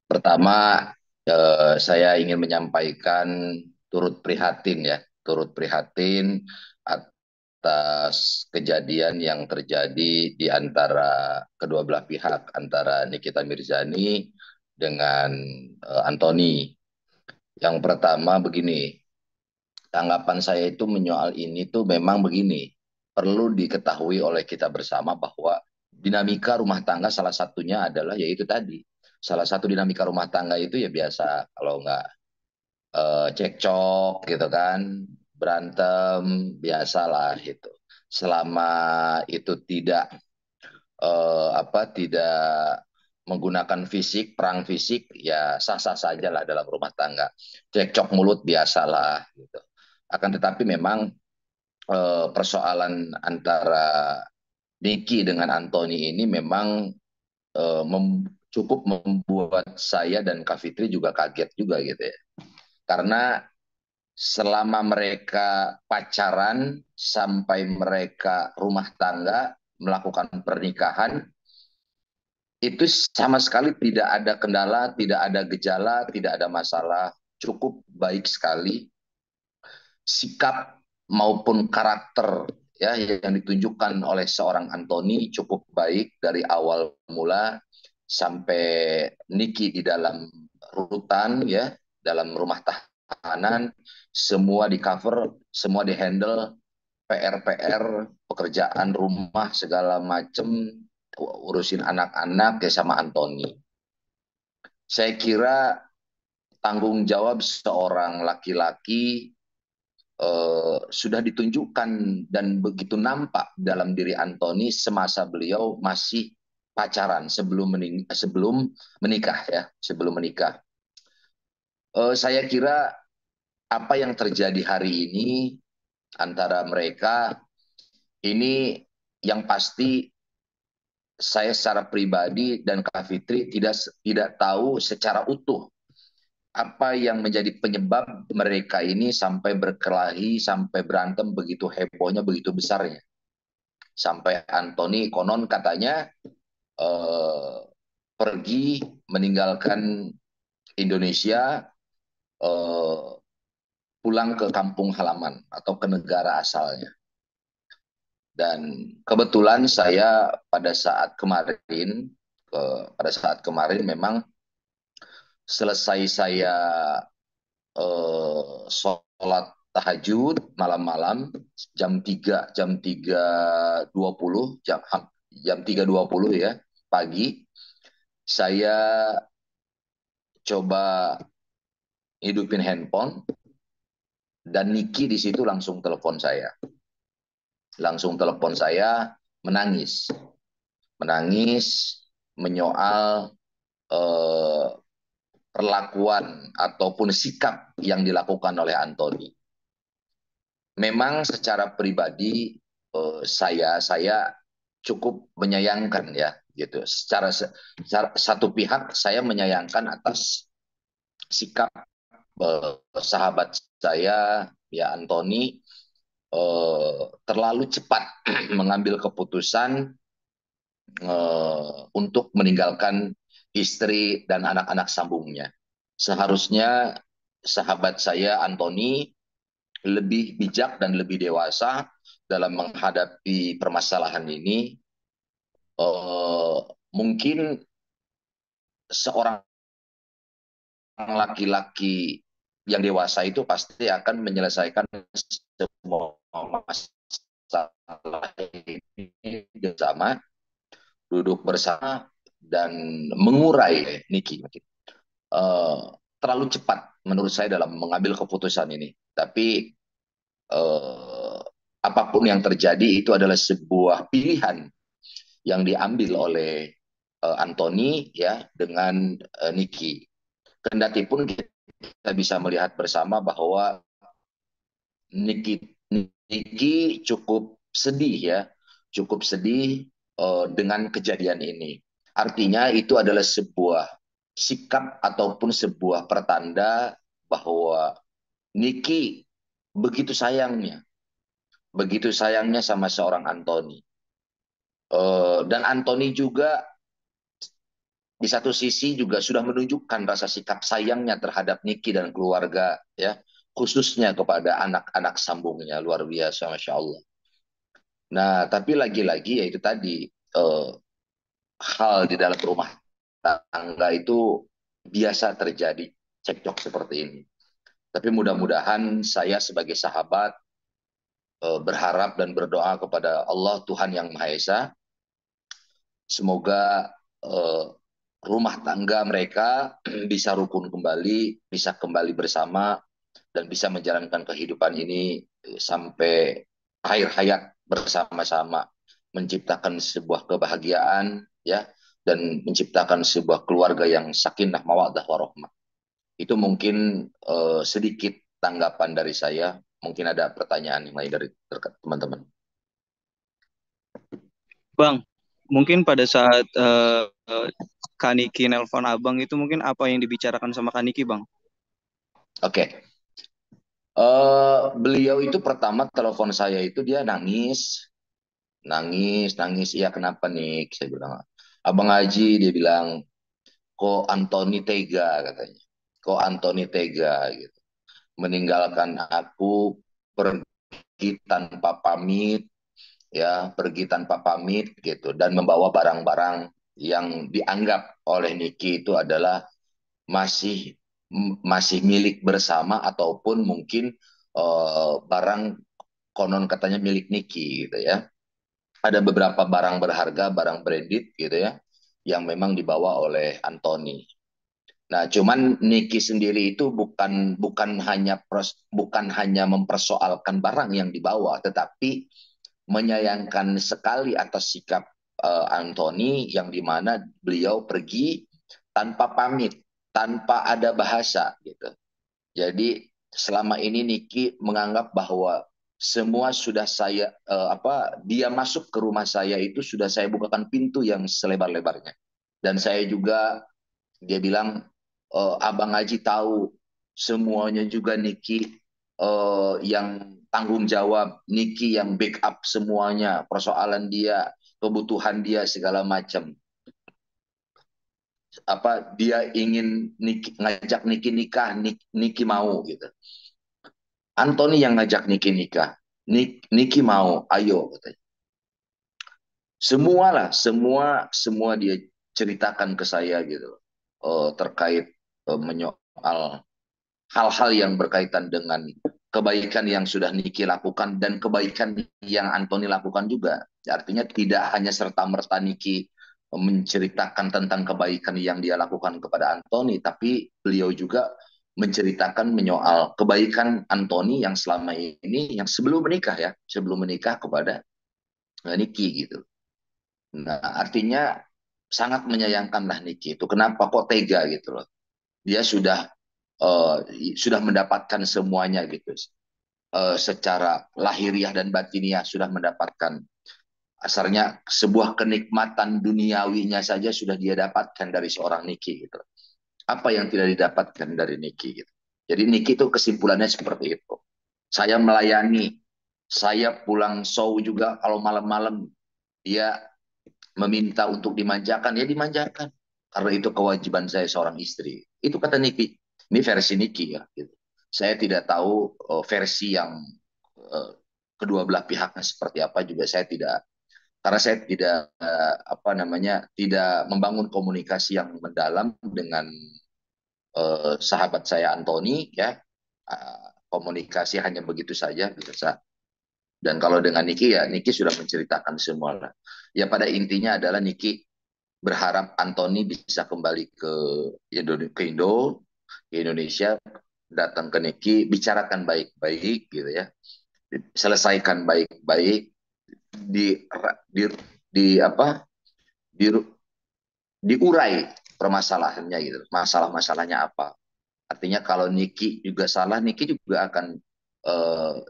pertama saya ingin menyampaikan turut prihatin ya, turut prihatin atas kejadian yang terjadi di antara kedua belah pihak, antara Nikita Mirzani dengan Anthony. Yang pertama begini, tanggapan saya itu menyoal ini tuh memang begini, perlu diketahui oleh kita bersama bahwa dinamika rumah tangga salah satunya adalah yaitu tadi. Salah satu dinamika rumah tangga itu ya biasa, kalau nggak cekcok gitu kan, berantem, biasalah itu. Selama itu tidak menggunakan fisik, perang fisik, ya sah-sah saja lah dalam rumah tangga. Cekcok mulut biasalah gitu. Akan tetapi memang persoalan antara Nicky dengan Anthony ini memang cukup membuat saya dan Kak Fitri juga kaget juga gitu ya. Karena selama mereka pacaran sampai mereka rumah tangga melakukan pernikahan itu sama sekali tidak ada kendala, tidak ada gejala, tidak ada masalah, cukup baik sekali sikap maupun karakter ya yang ditunjukkan oleh seorang Anthony cukup baik dari awal mula sampai Niki di dalam rutan ya, dalam rumah tahanan, semua di cover, semua di handle, PR-PR, pekerjaan rumah segala macem, urusin anak-anak ya sama Anthony. Saya kira tanggung jawab seorang laki-laki sudah ditunjukkan dan begitu nampak dalam diri Anthony semasa beliau masih pacaran sebelum menikah ya, sebelum menikah. Saya kira apa yang terjadi hari ini antara mereka ini yang pasti saya secara pribadi dan Kak Fitri tidak tahu secara utuh apa yang menjadi penyebab mereka ini sampai berkelahi, sampai berantem begitu hebohnya, begitu besarnya. Sampai Anthony konon katanya eh, pergi meninggalkan Indonesia, eh, pulang ke kampung halaman atau ke negara asalnya. Dan kebetulan saya pada saat kemarin memang selesai saya sholat tahajud malam-malam jam 3.20 jam 3.20 ya pagi, saya coba hidupin handphone dan Niki di situ langsung telepon saya menangis menangis menyoal eh, perlakuan ataupun sikap yang dilakukan oleh Anthony. Memang secara pribadi saya cukup menyayangkan ya gitu. Secara satu pihak saya menyayangkan atas sikap sahabat saya ya Anthony terlalu cepat mengambil keputusan untuk meninggalkan istri dan anak-anak sambungnya. Seharusnya sahabat saya Anthony lebih bijak dan lebih dewasa dalam menghadapi permasalahan ini. Eh, Mungkin seorang laki-laki yang dewasa itu pasti akan menyelesaikan semua masalah ini bersama, duduk bersama dan mengurai Niki. Eh, Terlalu cepat menurut saya dalam mengambil keputusan ini. Tapi eh, apapun yang terjadi itu adalah sebuah pilihan yang diambil oleh Anthony ya dengan Nicky. Kendati pun kita bisa melihat bersama bahwa Nicky cukup sedih ya, cukup sedih dengan kejadian ini. Artinya itu adalah sebuah sikap ataupun sebuah pertanda bahwa Nicky begitu sayangnya sama seorang Anthony. Dan Anthony juga di satu sisi juga sudah menunjukkan rasa sikap sayangnya terhadap Niki dan keluarga, ya, khususnya kepada anak-anak sambungnya, luar biasa, masya Allah. Nah, tapi lagi-lagi ya itu tadi, eh, hal di dalam rumah tangga itu biasa terjadi, cekcok seperti ini. Tapi mudah-mudahan saya sebagai sahabat berharap dan berdoa kepada Allah Tuhan yang Maha Esa, semoga eh, rumah tangga mereka bisa rukun kembali, bisa kembali bersama, dan bisa menjalankan kehidupan ini sampai akhir hayat bersama-sama, menciptakan sebuah kebahagiaan, ya, dan menciptakan sebuah keluarga yang sakinah mawaddah warahmah. Itu mungkin sedikit tanggapan dari saya. Mungkin ada pertanyaan yang lain dari teman-teman. Bang, mungkin pada saat Kaniki nelpon abang itu mungkin apa yang dibicarakan sama Kaniki, Bang? Oke. Beliau itu pertama telepon saya itu dia nangis, nangis, nangis. Iya kenapa nih? Saya bilang, Abang Haji, dia bilang, kok Anthony tega katanya. Kok Anthony tega gitu. Meninggalkan aku, pergi tanpa pamit, ya, pergi tanpa pamit gitu, dan membawa barang-barang yang dianggap oleh Niki itu adalah masih masih milik bersama, ataupun mungkin barang konon katanya milik Niki gitu ya. Ada beberapa barang berharga, barang branded gitu ya, yang memang dibawa oleh Anthony. Nah, cuman Niki sendiri itu bukan hanya mempersoalkan barang yang dibawa, tetapi menyayangkan sekali atas sikap Anthony, yang dimana beliau pergi tanpa pamit, tanpa ada bahasa gitu. Jadi selama ini Niki menganggap bahwa semua sudah saya dia masuk ke rumah saya itu sudah saya bukakan pintu yang selebar-lebarnya. Dan saya juga, dia bilang, Abang Haji tahu semuanya juga Niki yang tanggung jawab, Niki yang backup semuanya, persoalan dia, kebutuhan dia segala macam. Apa dia ingin Niki, ngajak Niki nikah, Niki mau gitu. Anthony yang ngajak Niki nikah. Niki mau, ayo katanya. Semualah, semua dia ceritakan ke saya gitu. Terkait menyoal hal-hal yang berkaitan dengan kebaikan yang sudah Niki lakukan dan kebaikan yang Anthony lakukan juga. Artinya tidak hanya serta-merta Niki menceritakan tentang kebaikan yang dia lakukan kepada Anthony, tapi beliau juga menceritakan menyoal kebaikan Anthony yang selama ini, yang sebelum menikah ya, sebelum menikah kepada Niki gitu. Nah, artinya sangat menyayangkan lah Niki itu. Kenapa kok tega gitu loh. Dia uh, sudah mendapatkan semuanya gitu. Secara lahiriah dan batiniah sudah mendapatkan. Asarnya sebuah kenikmatan duniawinya saja sudah dia dapatkan dari seorang Niki gitu. Apa yang tidak didapatkan dari Niki gitu. Jadi Niki itu kesimpulannya seperti itu. Saya melayani, saya pulang show juga kalau malam-malam dia meminta untuk dimanjakan, ya dimanjakan. Karena itu kewajiban saya seorang istri. Itu kata Niki. Ini versi Niki ya. Gitu. Saya tidak tahu versi yang uh, kedua belah pihaknya seperti apa juga saya tidak, karena saya tidak apa namanya, tidak membangun komunikasi yang mendalam dengan sahabat saya Anthony ya. Komunikasi hanya begitu saja biasa. Dan kalau dengan Niki ya Niki sudah menceritakan semua lah. Ya pada intinya adalah Niki berharap Anthony bisa kembali ke Indonesia, datang ke Niki, bicarakan baik-baik gitu ya, selesaikan baik-baik, di di di apa di diurai permasalahannya gitu, masalah-masalahnya apa. Artinya kalau Niki juga salah, Niki juga akan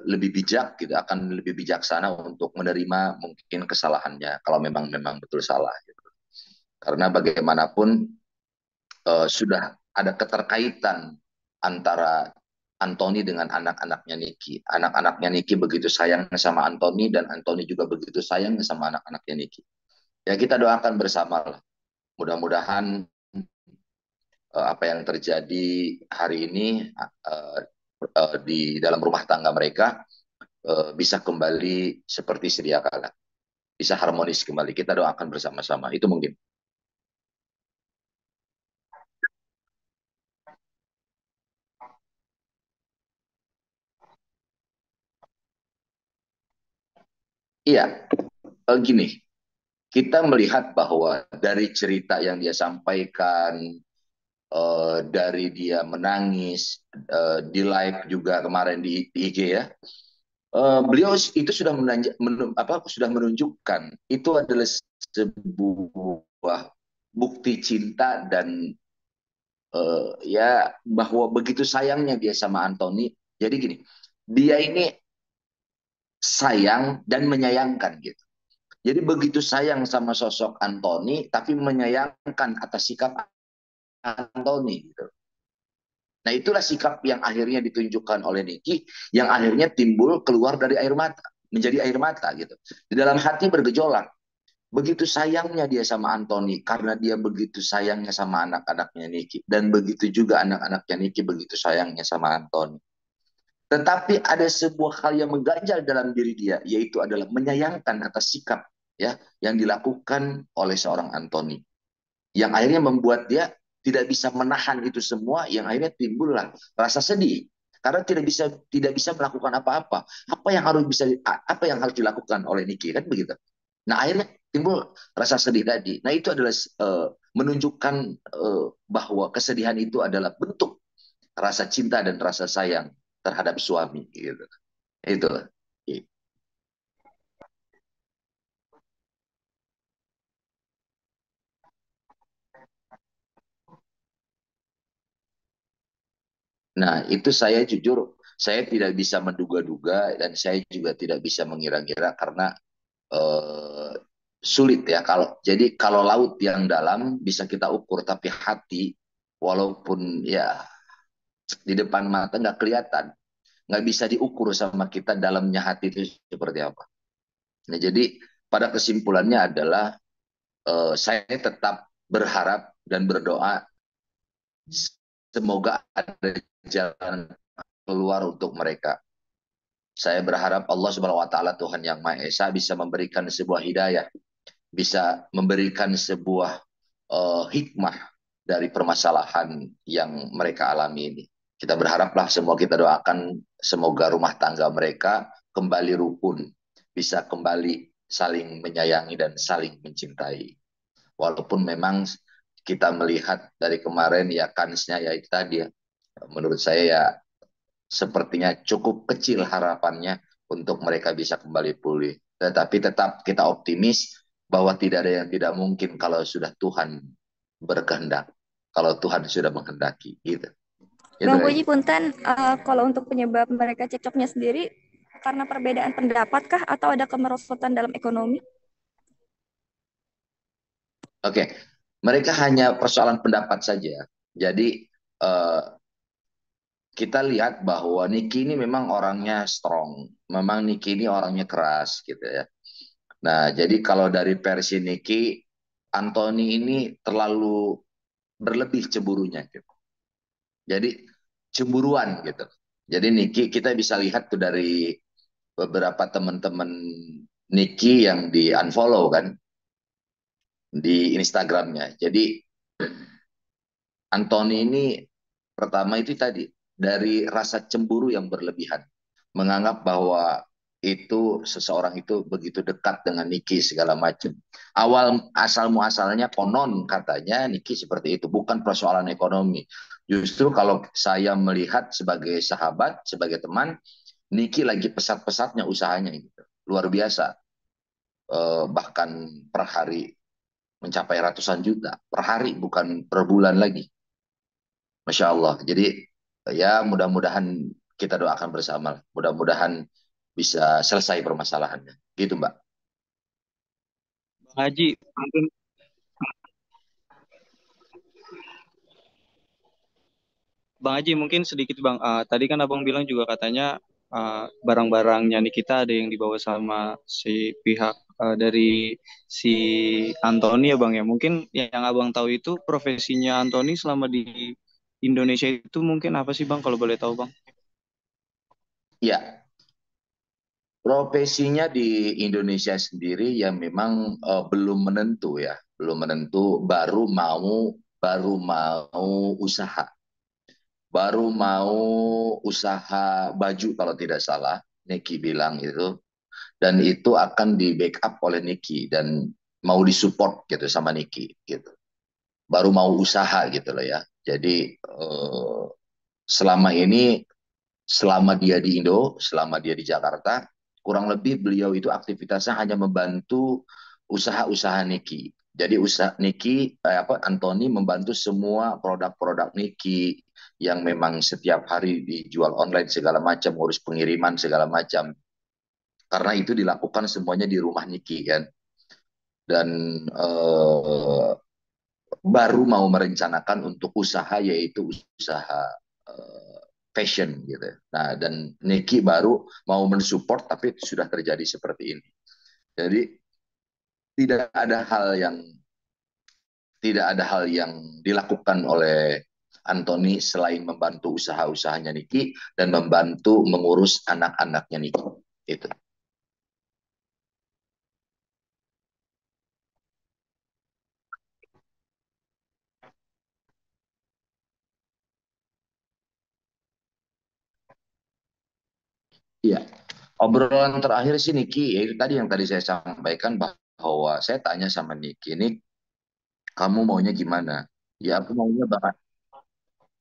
lebih bijak gitu, akan lebih bijaksana untuk menerima mungkin kesalahannya kalau memang memang betul salah gitu. Karena bagaimanapun sudah ada keterkaitan antara Anthony dengan anak-anaknya Niki. Anak-anaknya Niki begitu sayang sama Anthony, dan Anthony juga begitu sayang sama anak-anaknya Niki. Ya kita doakan bersama lah. Mudah-mudahan apa yang terjadi hari ini uh, di dalam rumah tangga mereka bisa kembali seperti sedia kala, bisa harmonis kembali. Kita doakan bersama-sama. Itu mungkin. Iya, gini, kita melihat bahwa dari cerita yang dia sampaikan, dari dia menangis di live juga kemarin di IG ya, beliau itu sudah sudah menunjukkan itu adalah sebuah bukti cinta dan ya bahwa begitu sayangnya dia sama Anthony. Jadi gini, dia ini sayang dan menyayangkan gitu. Jadi begitu sayang sama sosok Anthony, tapi menyayangkan atas sikap Anthony gitu. Nah itulah sikap yang akhirnya ditunjukkan oleh Nicky, yang akhirnya timbul keluar dari air mata, menjadi air mata gitu. Di dalam hati bergejolak. Begitu sayangnya dia sama Anthony, karena dia begitu sayangnya sama anak-anaknya Nicky. Dan begitu juga anak-anaknya Nicky begitu sayangnya sama Anthony. Tetapi ada sebuah hal yang mengganjal dalam diri dia, yaitu adalah menyayangkan atas sikap ya yang dilakukan oleh seorang Anthony, yang akhirnya membuat dia tidak bisa menahan itu semua, yang akhirnya timbullah rasa sedih karena tidak bisa melakukan apa-apa. Apa yang harus dilakukan oleh Niki kan begitu. Nah akhirnya timbul rasa sedih tadi. Nah itu adalah menunjukkan bahwa kesedihan itu adalah bentuk rasa cinta dan rasa sayang terhadap suami gitu. Itu. Nah, itu saya jujur, saya tidak bisa menduga-duga dan saya juga tidak bisa mengira-ngira karena eh, sulit ya. Kalau laut yang dalam bisa kita ukur, tapi hati walaupun ya di depan mata nggak kelihatan, nggak bisa diukur sama kita dalamnya hati itu seperti apa. Nah, jadi pada kesimpulannya adalah saya tetap berharap dan berdoa semoga ada jalan keluar untuk mereka. Saya berharap Allah Subhanahu wa taala Tuhan yang Maha Esa bisa memberikan sebuah hidayah, bisa memberikan sebuah hikmah dari permasalahan yang mereka alami ini. Kita berharaplah semua, kita doakan semoga rumah tangga mereka kembali rukun, bisa kembali saling menyayangi dan saling mencintai. Walaupun memang kita melihat dari kemarin ya kansnya ya itu tadi ya, menurut saya ya sepertinya cukup kecil harapannya untuk mereka bisa kembali pulih. Tetapi tetap kita optimis bahwa tidak ada yang tidak mungkin kalau sudah Tuhan berkehendak. Kalau Tuhan sudah menghendaki, gitu. Itu Bang Puji lagi. punten, kalau untuk penyebab mereka cekcoknya sendiri karena perbedaan pendapat kah atau ada kemerosotan dalam ekonomi? Oke, mereka hanya persoalan pendapat saja. Jadi eh, kita lihat bahwa Niki ini memang orangnya strong, memang Niki ini orangnya keras, gitu ya. Nah, jadi kalau dari versi Niki, Anthony ini terlalu berlebih cemburunya gitu. Jadi cemburuan gitu. Jadi Niki kita bisa lihat tuh dari beberapa teman-teman Niki yang di unfollow kan di Instagramnya. Jadi Anthony ini pertama itu tadi dari rasa cemburu yang berlebihan, menganggap bahwa itu seseorang itu begitu dekat dengan Niki segala macam. Awal asal muasalnya konon katanya Niki seperti itu, bukan persoalan ekonomi. Justru kalau saya melihat sebagai sahabat, sebagai teman, Niki lagi pesat-pesatnya usahanya gitu. Luar biasa. Bahkan per hari mencapai ratusan juta per hari, bukan per bulan lagi. Masya Allah. Jadi ya mudah-mudahan kita doakan bersama. Mudah-mudahan bisa selesai permasalahannya. Gitu Mbak. Bang Haji, mungkin Bang Haji mungkin sedikit Bang. Tadi kan Abang bilang juga katanya barang-barangnya Nikita ada yang dibawa sama si pihak dari si Anthony ya Bang ya. Mungkin yang Abang tahu itu profesinya Anthony selama di Indonesia itu mungkin apa sih Bang kalau boleh tahu Bang? Ya, profesinya di Indonesia sendiri ya memang belum menentu ya, belum menentu. Baru mau usaha, baru mau usaha baju kalau tidak salah. Niki bilang itu, dan itu akan di backup oleh Niki dan mau disupport gitu sama Niki gitu. Baru mau usaha gitu loh ya. Jadi selama ini, selama dia di Indo, selama dia di Jakarta, kurang lebih beliau itu aktivitasnya hanya membantu usaha-usaha Niki. Jadi usaha Niki, Anthony membantu semua produk-produk Niki yang memang setiap hari dijual online segala macam, urus pengiriman segala macam. Karena itu dilakukan semuanya di rumah Niki kan. Dan eh, baru mau merencanakan untuk usaha, yaitu usaha eh, fashion gitu. Nah, dan Niki baru mau mensupport tapi sudah terjadi seperti ini. Jadi tidak ada hal yang tidak ada hal yang dilakukan oleh Anthony selain membantu usaha-usahanya Niki dan membantu mengurus anak-anaknya Niki. Itu. Iya. Obrolan terakhir sih Niki, ya itu tadi yang tadi saya sampaikan bahwa saya tanya sama Niki, ini kamu maunya gimana? Ya aku maunya bakal.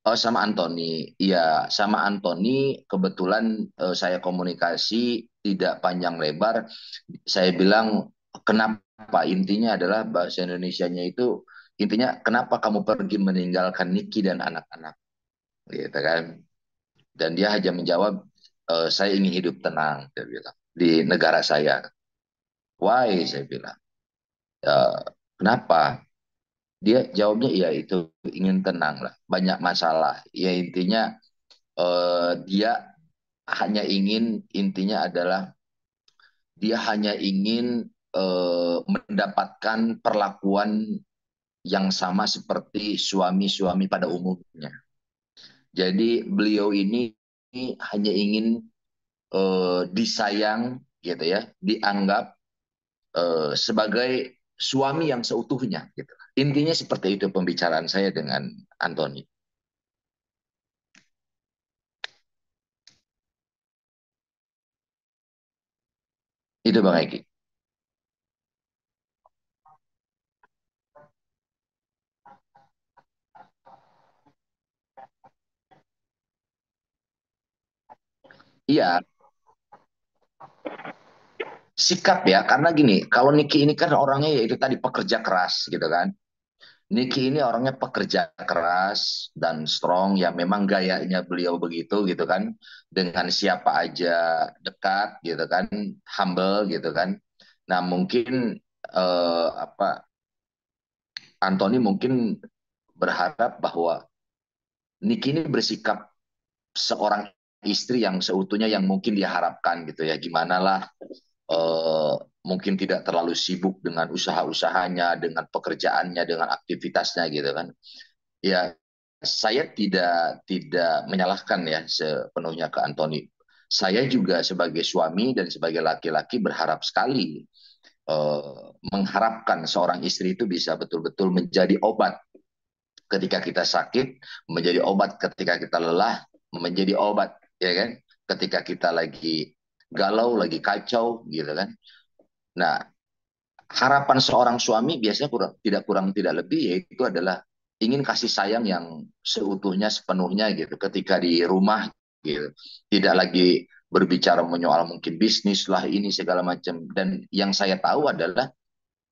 Oh, sama Anthony. Iya, sama Anthony kebetulan saya komunikasi tidak panjang lebar. Saya bilang kenapa? Intinya adalah bahasa Indonesianya itu, intinya kenapa kamu pergi meninggalkan Niki dan anak-anak, gitu kan? Dan dia hanya menjawab, saya ingin hidup tenang, dia bilang, di negara saya. Why? Saya bilang. "Ya, kenapa?" Dia jawabnya iya itu ingin tenang lah, banyak masalah. Ya intinya dia hanya ingin, intinya adalah dia hanya ingin mendapatkan perlakuan yang sama seperti suami-suami pada umumnya. Jadi beliau ini hanya ingin disayang gitu ya, dianggap sebagai suami yang seutuhnya gitu. Intinya seperti itu pembicaraan saya dengan Anthony. Itu Bang Eki. Iya, sikap ya, karena gini, kalau Niki ini kan orangnya ya itu tadi pekerja keras gitu kan. Niki ini orangnya pekerja keras dan strong, ya memang gayanya beliau begitu gitu kan. Dengan siapa aja dekat gitu kan, humble gitu kan. Nah mungkin apa, Anthony mungkin berharap bahwa Niki ini bersikap seorang istri yang seutuhnya yang mungkin dia harapkan gitu ya. Gimana lah, eh, mungkin tidak terlalu sibuk dengan usaha-usahanya, dengan pekerjaannya, dengan aktivitasnya gitu kan. Ya, saya tidak menyalahkan ya sepenuhnya ke Anthony. Saya juga sebagai suami dan sebagai laki-laki berharap sekali, mengharapkan seorang istri itu bisa betul-betul menjadi obat ketika kita sakit, menjadi obat ketika kita lelah, menjadi obat ya kan, ketika kita lagi galau, lagi kacau gitu kan. Nah, harapan seorang suami biasanya kurang tidak lebih yaitu adalah ingin kasih sayang yang seutuhnya sepenuhnya gitu ketika di rumah gitu. Tidak lagi berbicara menyoal mungkin bisnis lah ini segala macam. Dan yang saya tahu adalah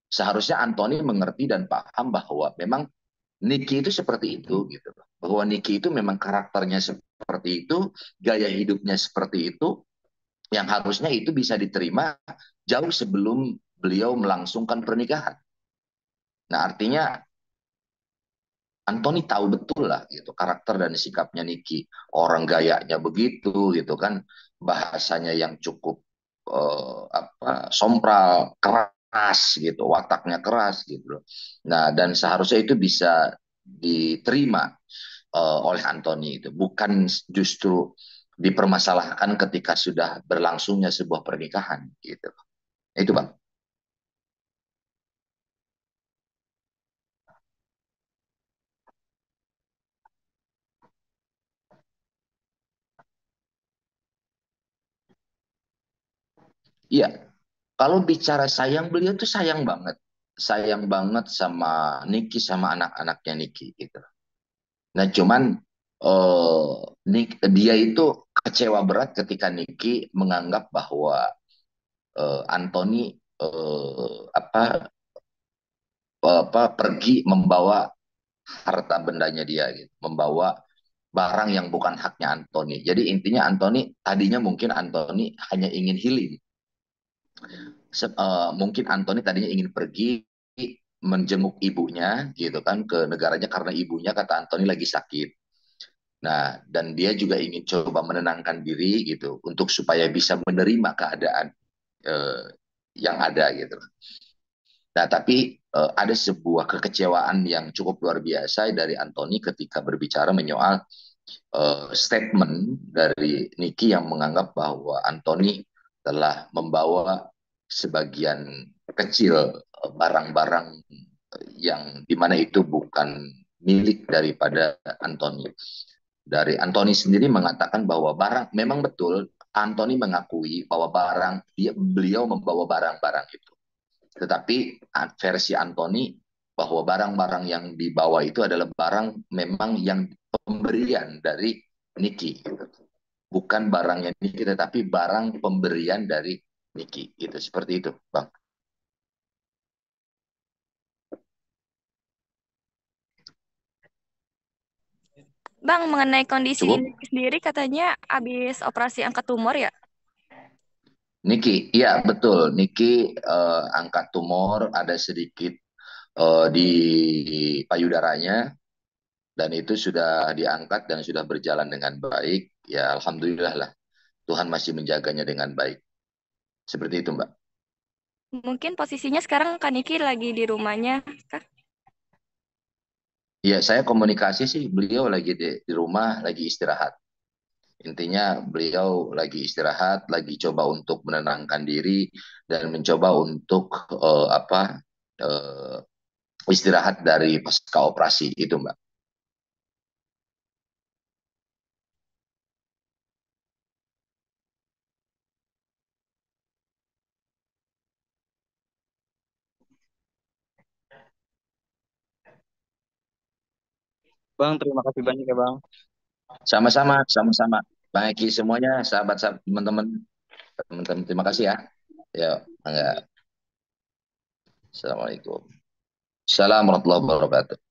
seharusnya Anthony mengerti dan paham bahwa memang Nicky itu seperti itu gitu. Bahwa Nicky itu memang karakternya seperti itu, gaya hidupnya seperti itu, yang harusnya itu bisa diterima jauh sebelum beliau melangsungkan pernikahan. Nah, artinya Anthony tahu betul lah gitu karakter dan sikapnya Nicky. Orang gayanya begitu gitu kan, bahasanya yang cukup sompral, keras keras gitu, wataknya keras gitu loh. Nah, dan seharusnya itu bisa diterima oleh Anthony itu, bukan justru dipermasalahkan ketika sudah berlangsungnya sebuah pernikahan gitu. Itu Bang. Iya, kalau bicara sayang, beliau tuh sayang banget sama Niki, sama anak-anaknya Niki gitu. Nah, cuman eh dia itu kecewa berat ketika Niki menganggap bahwa Anthony apa pergi membawa harta bendanya dia gitu, membawa barang yang bukan haknya Anthony. Jadi intinya Anthony tadinya mungkin Anthony hanya ingin healing. Mungkin Anthony tadinya ingin pergi menjenguk ibunya gitu kan ke negaranya karena ibunya kata Anthony lagi sakit. Nah, dan dia juga ingin coba menenangkan diri gitu untuk supaya bisa menerima keadaan eh, yang ada gitu. Nah, tapi ada sebuah kekecewaan yang cukup luar biasa dari Anthony ketika berbicara menyoal statement dari Nicky yang menganggap bahwa Anthony telah membawa sebagian kecil barang-barang yang dimana itu bukan milik daripada Anthony. Dari Anthony sendiri mengatakan bahwa barang memang betul Anthony mengakui bahwa beliau membawa barang-barang itu. Tetapi versi Anthony bahwa barang-barang yang dibawa itu adalah barang memang yang pemberian dari Niki. Gitu. Bukan barangnya Niki, tetapi barang pemberian dari Niki. Itu seperti itu, Bang. Bang, mengenai kondisi Cukup? Niki sendiri katanya habis operasi angkat tumor ya? Niki, iya betul. Niki angkat tumor, ada sedikit di payudaranya, dan itu sudah diangkat dan sudah berjalan dengan baik. Ya, alhamdulillah lah. Tuhan masih menjaganya dengan baik. Seperti itu, Mbak. Mungkin posisinya sekarang Kak Niki lagi di rumahnya, Kak? Ya, saya komunikasi sih, beliau lagi di rumah, lagi istirahat. Intinya beliau lagi istirahat, lagi coba untuk menenangkan diri dan mencoba untuk eh, istirahat dari pasca operasi itu, Mbak. Bang, terima kasih banyak ya Bang. Sama-sama, sama-sama. Bang Eki semuanya, sahabat-sahabat, teman-teman, teman-teman, terima kasih ya. Ya, enggak. Assalamualaikum. Assalamualaikum warahmatullahi wabarakatuh.